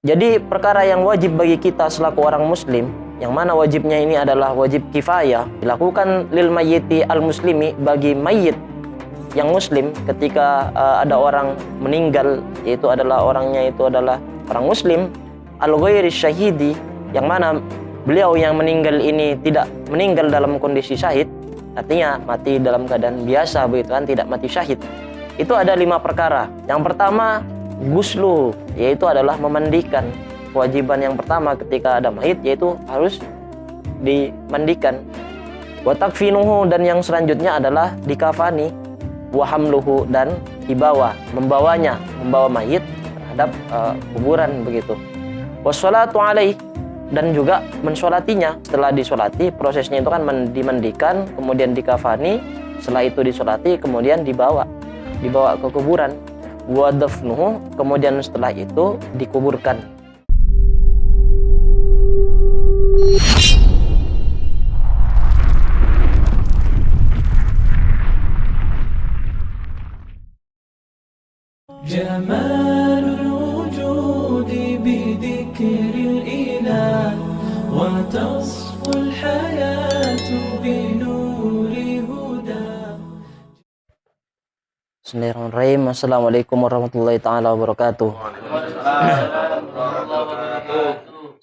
Jadi perkara yang wajib bagi kita selaku orang muslim, yang mana wajibnya ini adalah wajib kifayah, dilakukan lil mayyiti al muslimi, bagi mayit yang muslim ketika ada orang meninggal, yaitu adalah orangnya itu adalah orang muslim, al ghairi syahidi, yang mana beliau yang meninggal ini tidak meninggal dalam kondisi syahid, artinya mati dalam keadaan biasa begitu kan, tidak mati syahid. Itu ada 5 perkara. Yang pertama, guslu, yaitu adalah memandikan. Kewajiban yang pertama ketika ada mayit yaitu harus dimandikan. Wa takfinuhu, dan yang selanjutnya adalah dikafani. Wa hamluhu, dan dibawa, membawanya, membawa mayit terhadap kuburan begitu. Wassalatu alaih, dan juga mensolatinya. Setelah disolati, prosesnya itu kan dimandikan, kemudian dikafani, setelah itu disolati, kemudian dibawa ke kuburan. Wa dafnuhu, kemudian setelah itu dikuburkan. Jamalul wujudi bidhikril ilah wa tasful hayatu binuri huda. Bismillahirrahmanirrahim. Assalamualaikum warahmatullahi ta'ala wabarakatuh.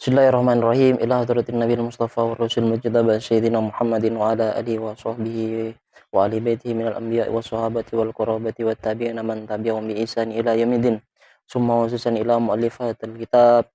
Bismillahirrahmanirrahim. Ila hadratin Nabi Mustafa wa Rasul Mujtaba Sayyidina Muhammadin wa ala alihi wa sahbihi wa ali baitihi minal anbiya'i wa sahabati wal qurabati wa tabi'ina man tabi'ahum bi ihsan ila yaumil summa wasusan ila mu'allifatil kitab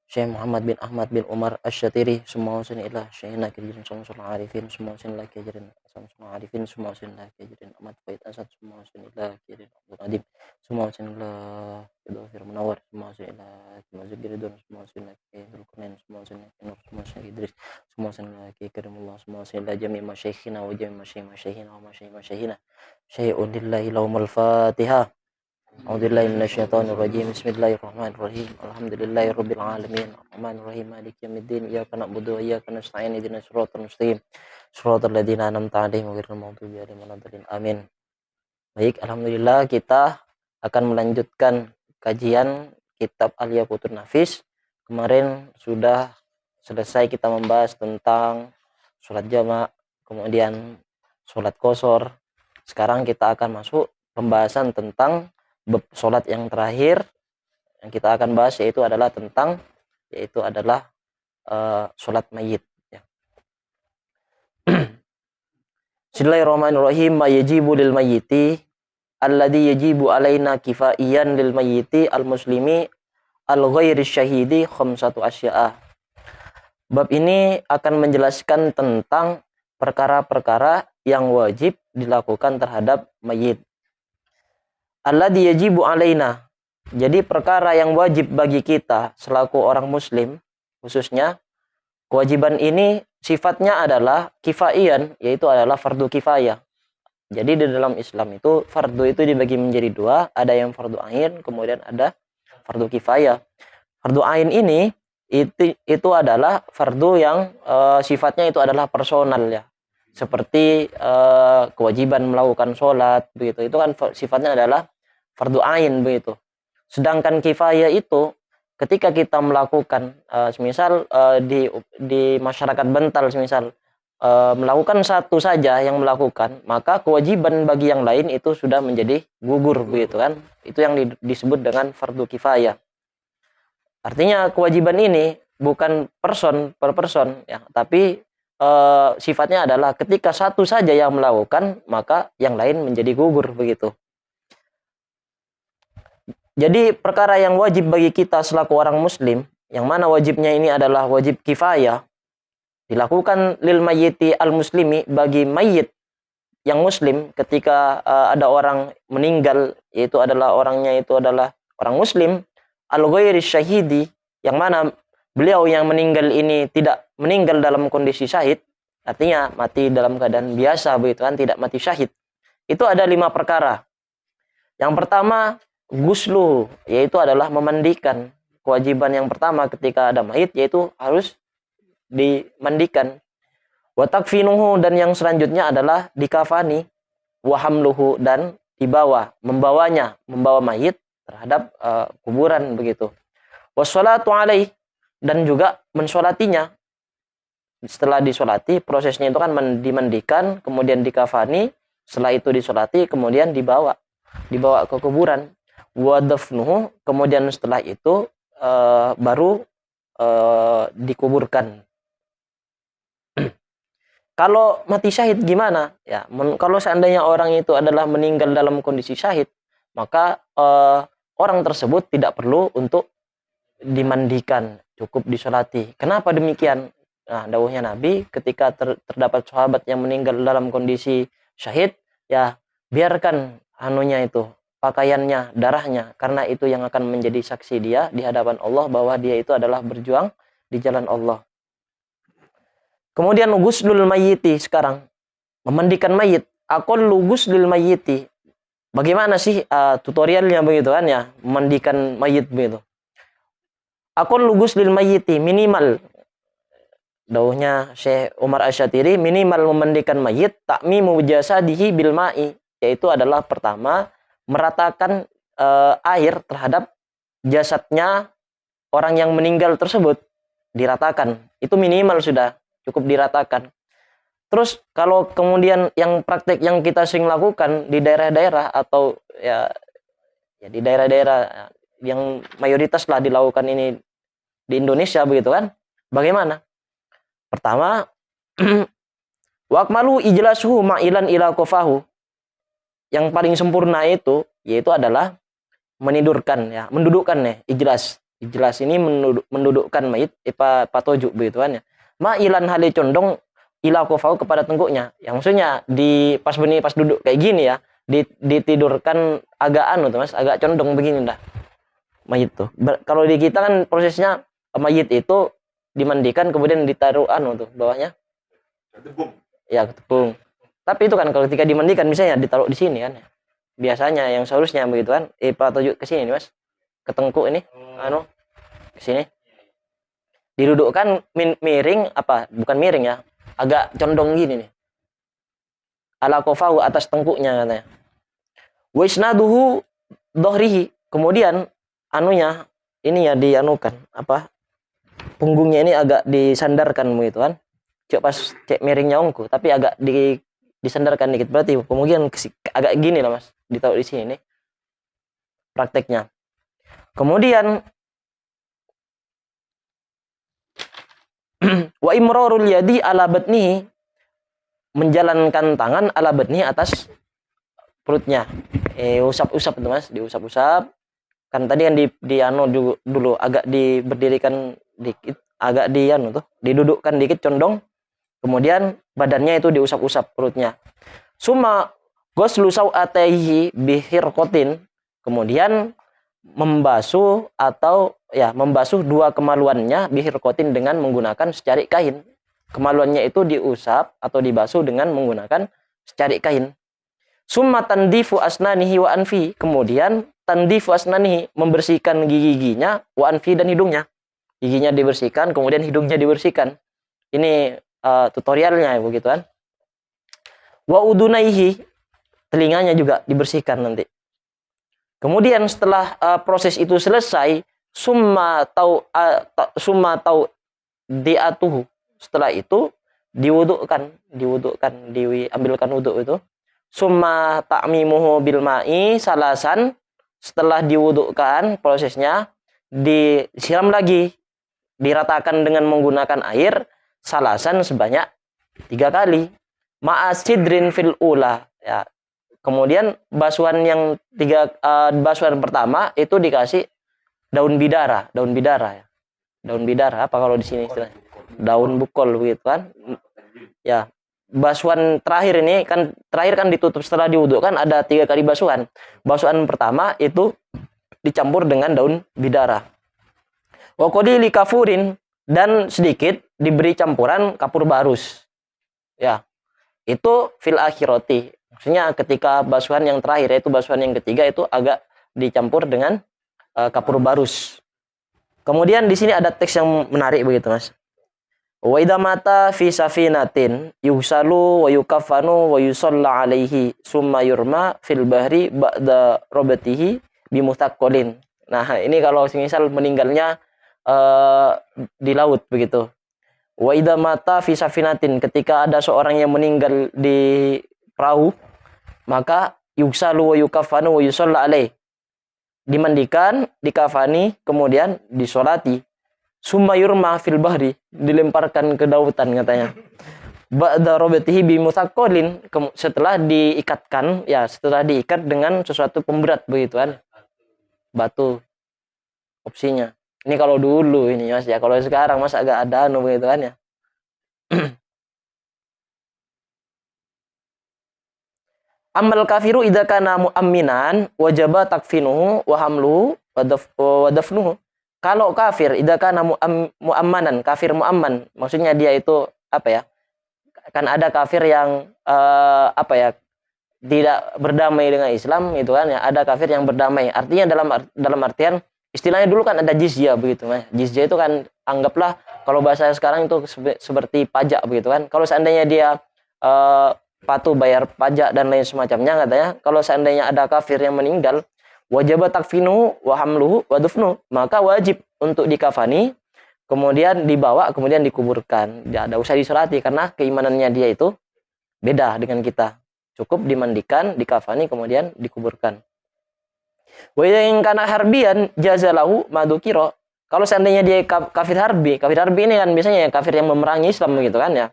Syekh Muhammad bin Ahmad bin Umar Asy-Syatiri, semua usin ilah Syekhina Kijirin Samsul Arifin, semua usin ilah Kijirin Samsul Arifin, semua usin ilah Kijirin Ahmad Faid Asad, semua usin ilah Kijirin Abdul Adib, semua usin ilah Kidofir Munawar, semua usin ilah Kimazir Giridun, semua usin ilah Kidul Kunen, semua usin ilah Kinur, semua usin ilah Idris, semua usin ilah Kikirimullah, semua usin ilah Jami' Masyayikhina wa Jami' Masyayikhina wa Masyayikhina Syai'un lillahi lahumul Fatihah. A'udzubillahi minasyaitonir rajim. Bismillahirrahmanirrahim. Alhamdulillahirabbil alamin. Arrahmanirrahim. Maliki yaumiddin. Iyyaka na'budu wa iyyaka nasta'in. Ihdinas siratal mustaqim. Shiratal ladzina an'amta 'alaihim ghairil maghdubi 'alaihim waladdallin. Amin. Baik, alhamdulillah kita akan melanjutkan kajian kitab Al-Yaqutun Nafis. Kemarin sudah selesai kita membahas tentang sholat jamak, kemudian sholat qashar. Sekarang kita akan masuk pembahasan tentang sholat yang terakhir yang kita akan bahas, yaitu adalah sholat mayit ya. Bismillahirrahmanirrahim. Ma yajibu lil mayyiti alladhi yajibu alaina kifaiyan lil mayyiti al muslimi al ghairi syahidi khamsatu asya'a. Bab ini akan menjelaskan tentang perkara-perkara yang wajib dilakukan terhadap mayit. Alladzi yajibu alaina, jadi perkara yang wajib bagi kita selaku orang muslim, khususnya kewajiban ini sifatnya adalah kifaian, yaitu adalah fardu kifayah. Jadi di dalam Islam itu fardu itu dibagi menjadi 2, ada yang fardu ain, kemudian ada fardu kifayah. Fardu ain ini itu adalah fardu yang sifatnya itu adalah personal ya. Seperti kewajiban melakukan sholat begitu, itu kan sifatnya adalah fardu ain begitu. Sedangkan kifayah itu ketika kita melakukan semisal di masyarakat Bental semisal melakukan satu saja yang melakukan, maka kewajiban bagi yang lain itu sudah menjadi gugur begitu kan. Itu yang disebut dengan fardu kifayah. Artinya kewajiban ini bukan person per person ya, tapi sifatnya adalah ketika satu saja yang melakukan, maka yang lain menjadi gugur begitu. Jadi perkara yang wajib bagi kita selaku orang muslim, yang mana wajibnya ini adalah wajib kifayah, dilakukan lil mayyiti al muslimi, bagi mayit yang muslim ketika ada orang meninggal, yaitu adalah orangnya itu adalah orang muslim, al ghairi syahidi, yang mana beliau yang meninggal ini tidak meninggal dalam kondisi syahid, artinya mati dalam keadaan biasa begitu kan, tidak mati syahid. Itu ada 5 perkara. Yang pertama, guslu, yaitu adalah memandikan. Kewajiban yang pertama ketika ada mayit yaitu harus dimandikan. Wa takfinuhu, dan yang selanjutnya adalah dikafani. Wa hamluhu, dan dibawa, membawanya, membawa mayit terhadap kuburan begitu. Wassalatu alaih, dan juga mensolatinya. Setelah disolati, prosesnya itu kan dimandikan, kemudian dikafani, setelah itu disolati, kemudian dibawa ke kuburan. Wa dafnuhu, kemudian setelah itu baru dikuburkan. Kalau mati syahid gimana? Ya, kalau seandainya orang itu adalah meninggal dalam kondisi syahid, maka orang tersebut tidak perlu untuk dimandikan, cukup disolati. Kenapa demikian? Nah, dawuhnya Nabi, ketika terdapat sahabat yang meninggal dalam kondisi syahid, ya biarkan anunya itu, pakaiannya, darahnya, karena itu yang akan menjadi saksi dia di hadapan Allah bahwa dia itu adalah berjuang di jalan Allah. Kemudian ghuslul mayyiti, sekarang memandikan mayit. Aqallu ghuslul mayyiti. Bagaimana sih tutorialnya begitu kan ya, memandikan mayit begitu. Aqallu ghuslil mayyiti, minimal, dawuhnya Syekh Umar Asy-Syatiri, minimal memandikan mayit ta'mimu jasadihi bil ma'i, yaitu adalah pertama meratakan air terhadap jasadnya orang yang meninggal tersebut, diratakan. Itu minimal sudah cukup diratakan. Terus kalau kemudian yang praktek yang kita sering lakukan di daerah-daerah atau ya di daerah-daerah yang mayoritas lah dilakukan ini di Indonesia begitu kan? Bagaimana? Pertama, wakmalu ijlasuhu ma'ilan ila kofahu. Yang paling sempurna itu yaitu adalah menidurkan, ya, mendudukkan ya, ijlas. Ijlas ini mendudukkan mayit patoju begitu kan ya. Ma'ilan hale condong ila kofahu, kepada tengkuknya. Yang maksudnya pas duduk kayak gini ya, ditidurkan agak tuh Mas, agak condong begini dah. Mayit tuh. Kalau di kita kan prosesnya mayit itu dimandikan kemudian ditaruh tuh bawahnya. Ketepung. Ya, ketepung. Tapi itu kan kalau ketika dimandikan misalnya ditaruh di sini kan. Biasanya yang seharusnya begitu kan. Patoju ke sini Mas. Ke tengkuk ini. Ke sini. Didudukkan miring bukan miring ya. Agak condong gini nih. Ala kofahu, atas tengkuknya katanya. Wa isnaduhu dohrihi. Kemudian ini ya dianukan punggungnya ini agak disandarkan begitu kan. Coba pas cek miringnya ongku, tapi agak disandarkan dikit, berarti kemudian agak gini lah Mas, ditaruh di sini nih. Prakteknya. Kemudian wa imrarul yadi ala batnihi, menjalankan tangan ala batnihi, atas perutnya. Usap-usap itu Mas, diusap-usap. Kan tadi yang dulu agak diberdirikan dikit, agak didudukkan dikit condong, kemudian badannya itu diusap-usap perutnya. Summa ghuslu sau'ataihi bihirqatin, kemudian membasuh dua kemaluannya bihirqatin, dengan menggunakan secarik kain. Kemaluannya itu diusap atau dibasuh dengan menggunakan secarik kain. Summa tandifu asnanihi wa anfi, kemudian tandifu asnanihi, membersihkan gigi-giginya, wa anfi, dan hidungnya. Giginya dibersihkan, kemudian hidungnya dibersihkan. Ini tutorialnya begitu kan. Wa udunaihi, telinganya juga dibersihkan nanti. Kemudian setelah proses itu selesai, summa tau diatuhu, setelah itu diambilkan wudhu itu. Summa ta'mimuhu bil ma'i salasan, setelah diwudukkan prosesnya disiram lagi, diratakan dengan menggunakan air salasan sebanyak 3 kali. Ma'asidrin fil ula, ya. Kemudian basuhan basuhan pertama itu dikasih daun bidara ya. Daun bidara apa kalau di sini istilahnya? Daun bukol begitu kan. Ya. Basuhan terakhir kan ditutup setelah diwudukkan, ada 3 kali basuhan. Basuhan pertama itu dicampur dengan daun bidara. Wa qadili kafurin, dan sedikit diberi campuran kapur barus. Ya. Itu fil akhirati. Maksudnya ketika basuhan yang terakhir, yaitu basuhan yang ketiga, itu agak dicampur dengan kapur barus. Kemudian di sini ada teks yang menarik begitu Mas. Wa idza mata fi safinatin yusalu wa yukafanu wa yusalla alaihi summa yurma fil bahri ba'da robatihi bimuthaqolin. Nah, ini kalau misal meninggalnya uh, di laut begitu. Wa idza mata fi safinatin, ketika ada seorang yang meninggal di perahu, maka yuksalu wa yukafanu wa yusalla alaih, dimandikan, dikafani, kemudian disolati. Summa yurma fil bahri, dilemparkan ke lautan katanya. Ba'da robatihi bi mutsaqqalin, setelah diikatkan, ya setelah diikat dengan sesuatu pemberat begitu kan. Batu opsinya. Ini kalau dulu ini Mas ya, kalau sekarang Mas agak ada begitu kan ya. Amal kafiru idza kana mu'minan wajaba takfinuhu wa hamluhu wa dafnuhu. Kalau kafir idza kana mu'ammanan, kafir mu'amman, maksudnya dia itu apa ya? Kan ada kafir yang apa ya, tidak berdamai dengan Islam itu kan ya, ada kafir yang berdamai, artinya dalam artian istilahnya dulu kan ada jizyah begitu kan. Jizyah itu kan anggaplah kalau bahasa sekarang itu seperti pajak begitu kan. Kalau seandainya dia patuh bayar pajak dan lain semacamnya katanya, kalau seandainya ada kafir yang meninggal, wajib takfinu wa hamluhu wa dufnu, maka wajib untuk dikafani, kemudian dibawa, kemudian dikuburkan. Tidak usah disolati karena keimanannya dia itu beda dengan kita. Cukup dimandikan, dikafani, kemudian dikuburkan. Wa in kana harbian jazalahu madukiro. Kalau seandainya dia kafir harbi ini kan biasanya kafir yang memerangi Islam gitu kan ya.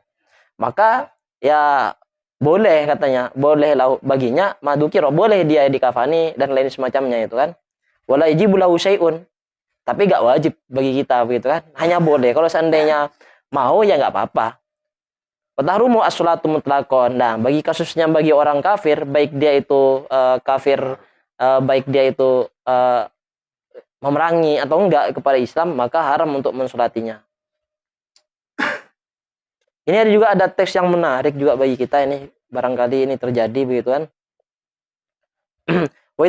Maka ya boleh katanya, boleh baginya madukiro, boleh dia dikafani dan lain semacamnya itu kan. Wala yajibu lahu syai'un, tapi gak wajib bagi kita begitu kan, hanya boleh. Kalau seandainya mau ya nggak apa-apa. Fatahrumu as-salatu mutlaqan. Nah, bagi kasusnya bagi orang kafir, baik dia itu kafir, baik dia itu memerangi atau enggak kepada Islam, maka haram untuk mensolatinya. Ini ada teks yang menarik juga bagi kita ini, barangkali ini terjadi begitu kan. Wa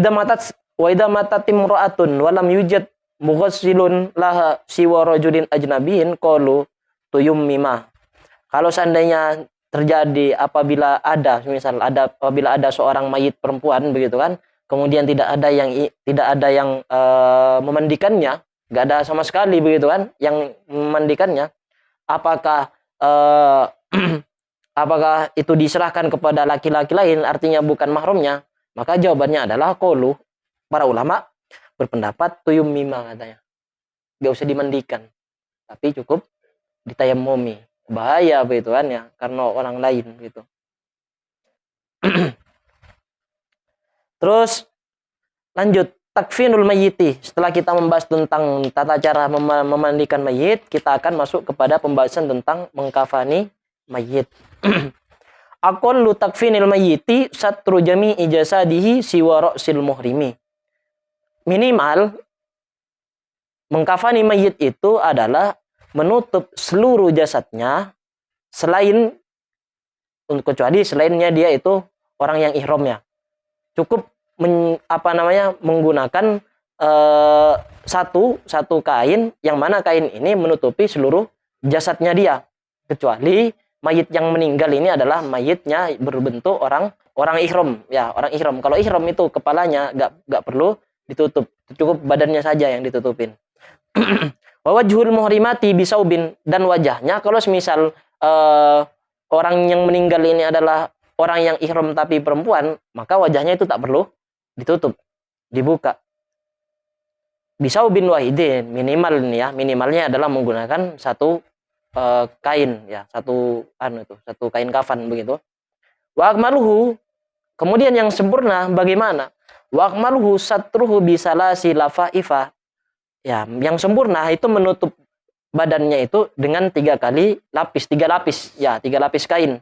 idza matat imra'atun wa lam yujad mughassilun laha siwa rajulin ajnabiyin qalu tuyummima. Kalau seandainya terjadi apabila ada seorang mayit perempuan begitu kan, kemudian tidak ada yang memandikannya, enggak ada sama sekali begitu kan yang memandikannya, apakah apakah itu diserahkan kepada laki-laki lain, artinya bukan mahramnya? Maka jawabannya adalah qaulu, para ulama berpendapat tuyummima katanya. Enggak usah dimandikan, tapi cukup ditayammumi. Bahaya begitu kan ya, karena orang lain gitu. Terus lanjut, takfinul mayyiti. Setelah kita membahas tentang tata cara memandikan mayit, kita akan masuk kepada pembahasan tentang mengkafani mayit. Aqallu takfinil mayyiti satru jami'i jasadihi siwa ra'sil muhrimi. Minimal mengkafani mayit itu adalah menutup seluruh jasadnya kecuali selainnya dia itu orang yang ihramnya. Cukup menggunakan satu kain, yang mana kain ini menutupi seluruh jasadnya dia, kecuali mayit yang meninggal ini adalah mayitnya berbentuk orang ihram ya, orang ihram. Kalau ihram itu kepalanya nggak perlu ditutup, cukup badannya saja yang ditutupin. Wajhul muhrimati bisaubin, dan wajahnya kalau semisal orang yang meninggal ini adalah orang yang ihram tapi perempuan, maka wajahnya itu tak perlu ditutup, dibuka. Bisaubin wahidin, minimal ini ya, minimalnya adalah menggunakan satu kain ya, satu kain kafan begitu. Wa akmaluhu, kemudian yang sempurna bagaimana? Wa akmaluhu satruhu bisalasi lafaifa. Ya, yang sempurna itu menutup badannya itu dengan 3 lapis kain.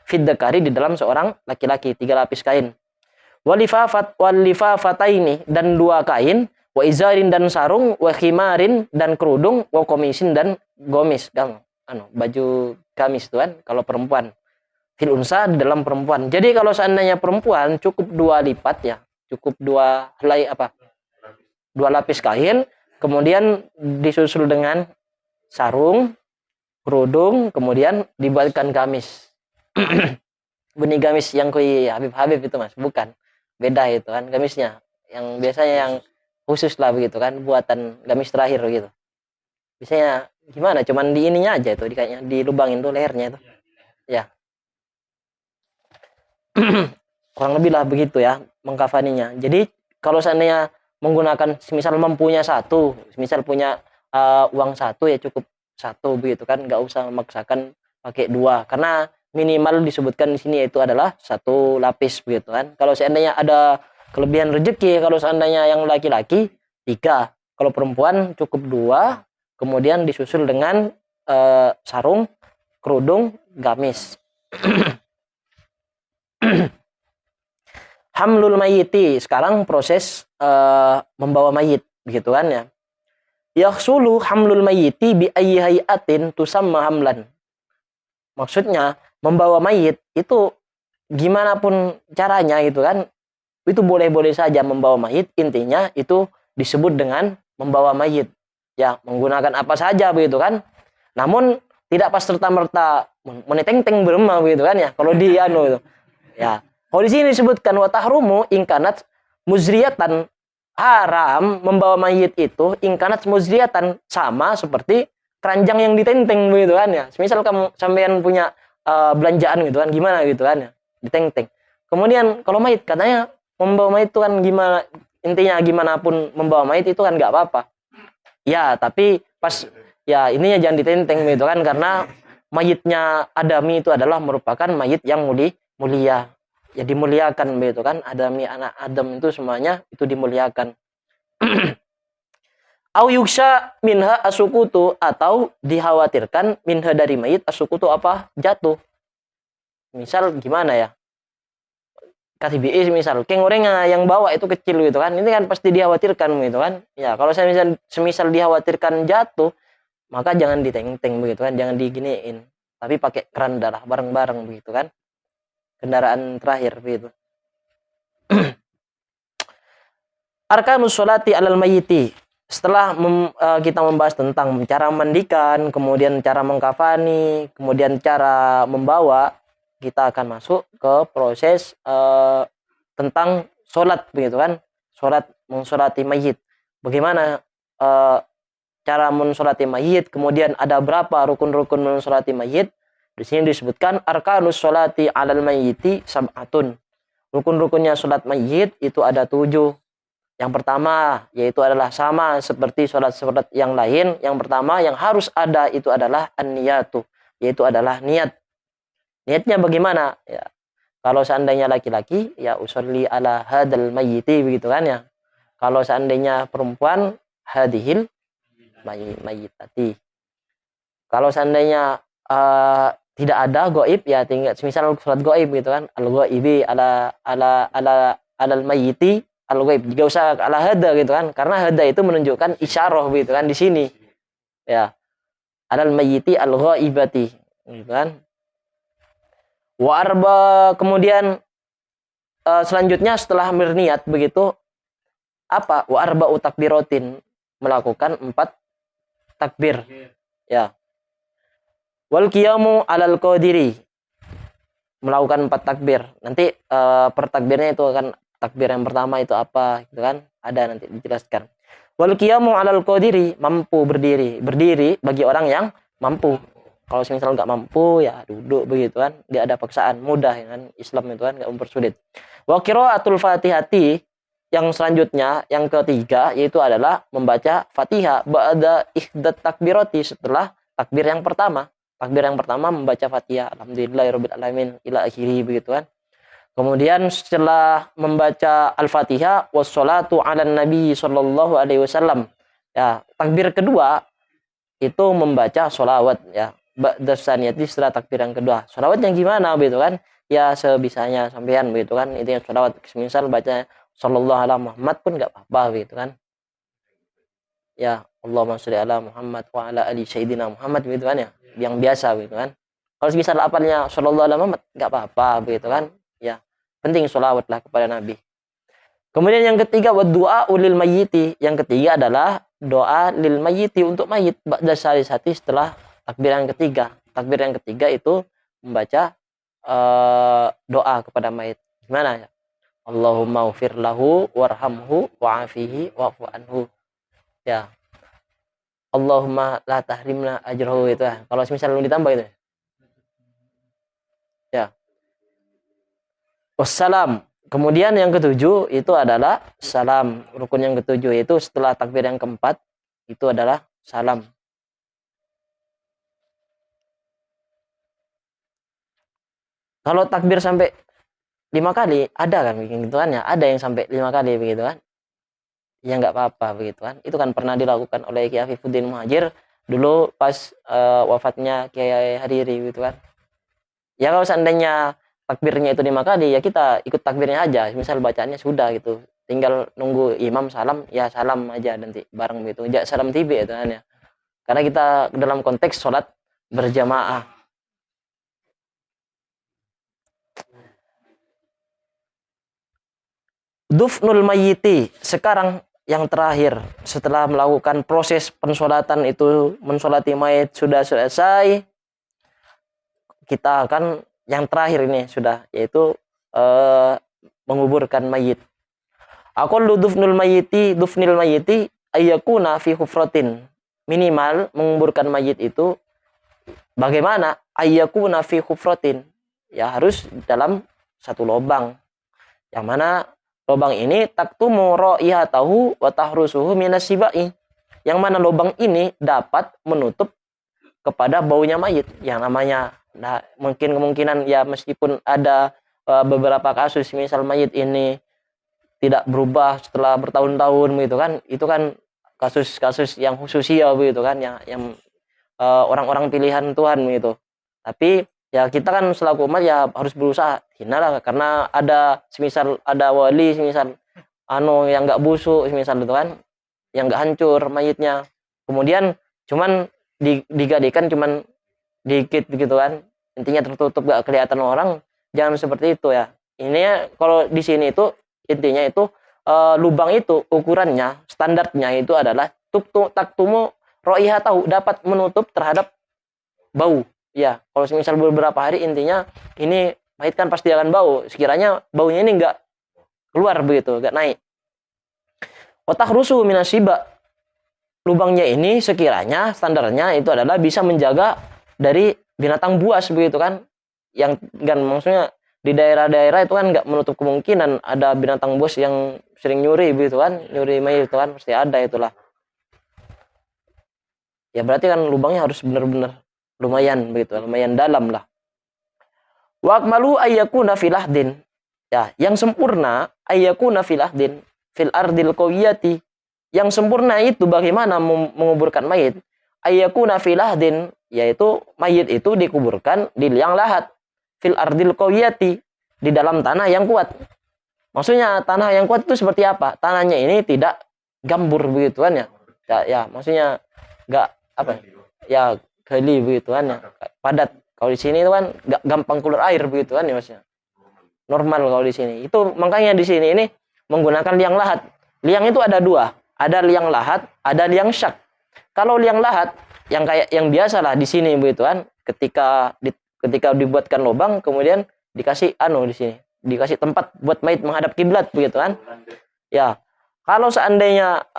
Fiddakari, di dalam seorang laki-laki, 3 lapis kain. Walifafataini, dan 2 kain, wa izarin dan sarung, wa khimarin dan kerudung, wa komisin dan gomis, baju gamis itu kan kalau perempuan. Fil unsa, di dalam perempuan. Jadi kalau seandainya perempuan cukup 2 lipat ya, cukup 2 lapis kain, kemudian disusul dengan sarung, kerudung, kemudian dibuatkan gamis. Bunyi gamis yang kui Habib itu Mas, bukan. Beda itu kan gamisnya. Yang biasanya yang khusus lah begitu kan, buatan gamis terakhir gitu. Biasanya gimana? Cuman di ininya aja itu, kayaknya dilubangin tuh lehernya itu. Ya. Kurang lebih lah begitu ya mengkafaninya. Jadi kalau seandainya menggunakan semisal mempunya satu, semisal punya uang satu ya cukup satu begitu kan, nggak usah memaksakan pakai dua karena minimal disebutkan di sini yaitu adalah satu lapis begitu kan. Kalau seandainya ada kelebihan rezeki, kalau seandainya yang laki-laki tiga, kalau perempuan cukup dua, kemudian disusul dengan sarung, kerudung, gamis. Hamlul mayiti, sekarang proses membawa mayit begitu kan ya. Yahsulu hamlul mayiti bi ayyi hayatin tusamma hamlan. Maksudnya membawa mayit itu gimana pun caranya gitu kan, itu boleh-boleh saja membawa mayit, intinya itu disebut dengan membawa mayit. Ya, menggunakan apa saja begitu kan. Namun tidak pas serta-merta meneteng-teng berema begitu kan ya. Kalau di anu itu. Ya. Kalau di sini disebutkan wa tahrumu ingkanat muzriyatan, haram membawa mayit itu ingkanat muzriyatan, sama seperti keranjang yang ditenteng begitu kan ya. Misal kamu sampean punya belanjaan gitu kan, gimana gitu kan ya, ditenteng. Kemudian kalau mayit katanya membawa mayit itu kan gimana, intinya gimana pun membawa mayit itu kan nggak apa-apa. Ya, tapi pas ya ininya jangan ditenteng begitu kan, karena mayitnya Adami itu adalah merupakan mayit yang mulia. Ya dimuliakan begitu kan, Adami anak Adam itu semuanya itu dimuliakan. Au yuksha minha asukutu, atau dikhawatirkan minha dari mayit asukutu apa? Jatuh. Misal gimana ya? KTBI misal, keng orangnya yang bawa itu kecil gitu kan, ini kan pasti dikhawatirkan gitu kan. Ya kalau saya semisal dikhawatirkan jatuh, maka jangan diteng-teng begitu kan, jangan diginiin, tapi pakai keran darah bareng-bareng begitu kan, kendaraan terakhir begitu. Arkanus sholati alal mayyiti. Setelah kita membahas tentang cara mandikan, kemudian cara mengkafani, kemudian cara membawa, kita akan masuk ke proses tentang sholat begitu kan, sholat mensolati mayit. Bagaimana cara mensolati mayit, kemudian ada berapa rukun-rukun mensolati mayit. Di sini disebutkan arkanus sholati alal mayyiti sab'atun. Rukun-rukunnya sholat mayit itu ada 7. Yang pertama yaitu adalah sama seperti sholat-sholat yang lain. Yang pertama yang harus ada itu adalah an-niyatu, yaitu adalah niat. Niatnya bagaimana? Ya, kalau seandainya laki-laki ya usolli ala hadal mayyiti begitu kan ya. Kalau seandainya perempuan hadhil mayyitati. Kalau seandainya tidak ada goib ya tinggal misal sholat goib gitu kan, al goibi alal mayyiti al-ghaib, juga usah ala hada gitu kan, karena hada itu menunjukkan isyarah gitu kan di sini ya, alal mayyiti al-ghaibati gitu kan. Wa arba, kemudian selanjutnya setelah berniat begitu apa, wa arba'u takbiratin, melakukan 4 takbir ya. Wal qiyamu alal qadiri, melakukan 4 takbir. Nanti per takbirnya itu akan takbir yang pertama itu apa gitu kan, ada nanti dijelaskan. Wal qiyamu 'alal qadiri, mampu berdiri. Berdiri bagi orang yang mampu. Kalau misal nggak mampu ya duduk begitu kan, dia ada paksaan, mudah ya kan, Islam itu kan nggak mempersulit. Wa qiraatul Fatihati, yang selanjutnya yang ketiga yaitu adalah membaca Fatihah ba'da ihdat takbirati, setelah takbir yang pertama. Takbir yang pertama membaca Fatihah, alhamdulillahirabbil alamin ila akhiri begitu kan. Kemudian setelah membaca Al-Fatihah wassalatu 'alan nabi sallallahu alaihi wasallam. Ya, takbir kedua itu membaca sholawat ya. Ba'da saniyati, setelah takbir yang kedua. Sholawat yang gimana begitu kan? Ya sebisanya sampean begitu kan. Itu yang sholawat, misal baca sallallahu ala Muhammad pun enggak apa-apa begitu kan. Ya, Allahumma sholli ala Muhammad wa ala ali sayyidina Muhammad begitu kan ya. Yang biasa begitu kan. Kalau misal apalnya sallallahu ala Muhammad enggak apa-apa begitu kan. Ya, penting sholawatlah kepada Nabi. Kemudian yang ketiga doa ulil mayyiti, yang ketiga adalah doa lil mayyiti, untuk mayit ba'da salisati, setelah takbir yang ketiga. Takbir yang ketiga itu membaca doa kepada mayit. Gimana ya? Allahumma ufir lahu warhamhu wa'afihi wa'fu anhu. Ya. Allahumma la tahrimna ajrahu itu ya. Kalau misalnya lu ditambah itu. Ya. Wassalam. Kemudian yang ketujuh itu adalah salam. Rukun yang ketujuh itu setelah takbir yang keempat itu adalah salam. Kalau takbir sampai 5 kali, ada kan bikin gitu kan ya? Ada yang sampai 5 kali begitu kan? Ya nggak apa-apa begitu kan? Itu kan pernah dilakukan oleh Kiai Afifuddin Muhajir dulu pas wafatnya Kiai Hariri gitu kan? Ya kalau seandainya takbirnya itu 5 kali, ya kita ikut takbirnya aja. Misal bacaannya sudah gitu, tinggal nunggu imam salam, ya salam aja nanti bareng gitu. Ya salam tibi itu kan ya. Karena kita dalam konteks sholat berjamaah. Dufnul mayyiti, sekarang yang terakhir setelah melakukan proses pensolatan itu, mensolati mayit sudah selesai, kita akan yang terakhir ini sudah, yaitu menguburkan mayit. Aqallu dufnul mayyiti ayyakuna fi hufratin. Minimal menguburkan mayit itu bagaimana? Ayyakuna fi hufratin. Ya harus dalam satu lubang. Yang mana lubang ini taktumu ra'ihatahu wa tahrusuhu minas sibai. Yang mana lubang ini dapat menutup kepada baunya mayit. Yang namanya mungkin kemungkinan ya meskipun ada beberapa kasus misal mayit ini tidak berubah setelah bertahun-tahun gitu kan, itu kan kasus-kasus yang khususia begitu kan, yang orang-orang pilihan Tuhan gitu. Tapi ya kita kan selaku umat ya harus berusaha hinalah, karena ada semisal ada wali semisal yang nggak busuk semisal itu kan, yang nggak hancur mayitnya, kemudian cuman digadekan cuman dikit gitu kan, intinya tertutup gak kelihatan orang, jangan seperti itu ya. Ini kalau di sini itu intinya itu lubang itu ukurannya standarnya itu adalah taktumu roiha tahu, dapat menutup terhadap bau ya. Kalau misal beberapa hari intinya ini mayit kan pasti akan bau, sekiranya baunya ini enggak keluar begitu, enggak naik. Otak rusuh minasiba, lubangnya ini sekiranya standarnya itu adalah bisa menjaga dari binatang buas begitu kan, yang kan maksudnya di daerah-daerah itu kan nggak menutup kemungkinan ada binatang buas yang sering nyuri begitu kan, nyuri mayit itu kan pasti ada itulah. Ya berarti kan lubangnya harus benar-benar lumayan begitu, lumayan dalam lah. Wa akmalu ayyakuna fil ahdin. Ya, yang sempurna ayyakuna fil ahdin fil ardil qawiyati. Yang sempurna itu bagaimana menguburkan mayit? Ayyakuna fil ahdin, yaitu mayit itu dikuburkan di liang lahat. Fil ardil qawiyati, di dalam tanah yang kuat. Maksudnya tanah yang kuat itu seperti apa? Tanahnya ini tidak gambur begitu kan ya. Ya maksudnya enggak apa? Ya gali begitu kan ya. Padat. Kalau di sini itu kan enggak gampang keluar air begitu kan ya maksudnya. Normal kalau di sini. Itu makanya di sini ini menggunakan liang lahat. Liang itu ada dua. Ada liang lahat, ada liang syak. Kalau liang lahat yang kayak yang biasa lah di sini begitu kan, ketika dibuatkan lubang kemudian dikasih di sini, dikasih tempat buat mayit menghadap kiblat begitu kan. Ya. Kalau seandainya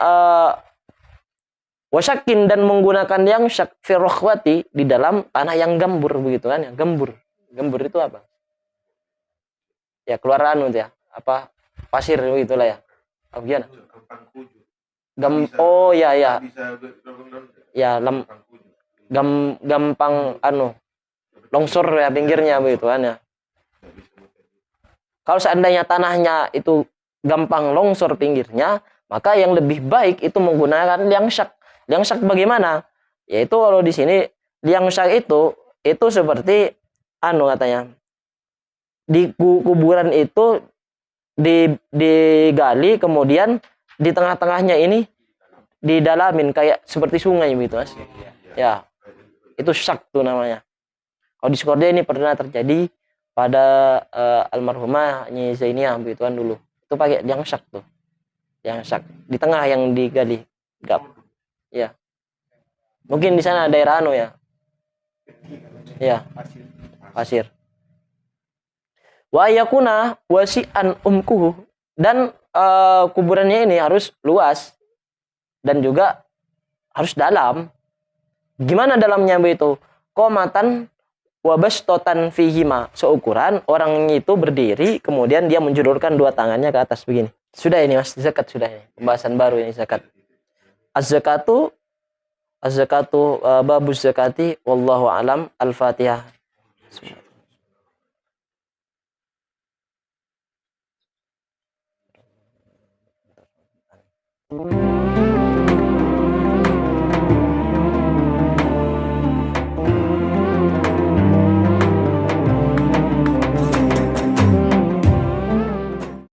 wasyakin dan menggunakan yang syak firrokhwati di dalam tanah yang gambur begitu kan ya. Gambur itu apa? Ya keluar ya. Apa? Pasir begitulah ya. Apa gimana? Oh ya. Ya gampang longsor ya pinggirnya begitu kan ya. Kalau seandainya tanahnya itu gampang longsor pinggirnya, maka yang lebih baik itu menggunakan liang syak. Liang syak bagaimana? Yaitu kalau di sini liang syak itu seperti katanya. Di kuburan itu digali, kemudian di tengah-tengahnya ini didalamin kayak seperti sungai gitu Mas. Ya. Itu syak tuh namanya. Kalau di Sukordia ini pernah terjadi pada almarhumah Nyi Zainiyah begitu kan dulu. Itu pakai liang syak tuh. Yang syak di tengah yang digali. Gap. Ya. Mungkin di sana daerah ya. Ya. Pasir. Wa yakuna wasi'an umkuhu, dan kuburannya ini harus luas dan juga harus dalam. Gimana dalamnya begitu? Qomatan wabastotan fihima, seukuran orang itu berdiri kemudian dia menjulurkan dua tangannya ke atas begini. Sudah ini Mas, zakat sudah ini. Pembahasan baru ini zakat. Az-zakatu babuz zakati wallahu alam. Al-Fatihah. Bismillah.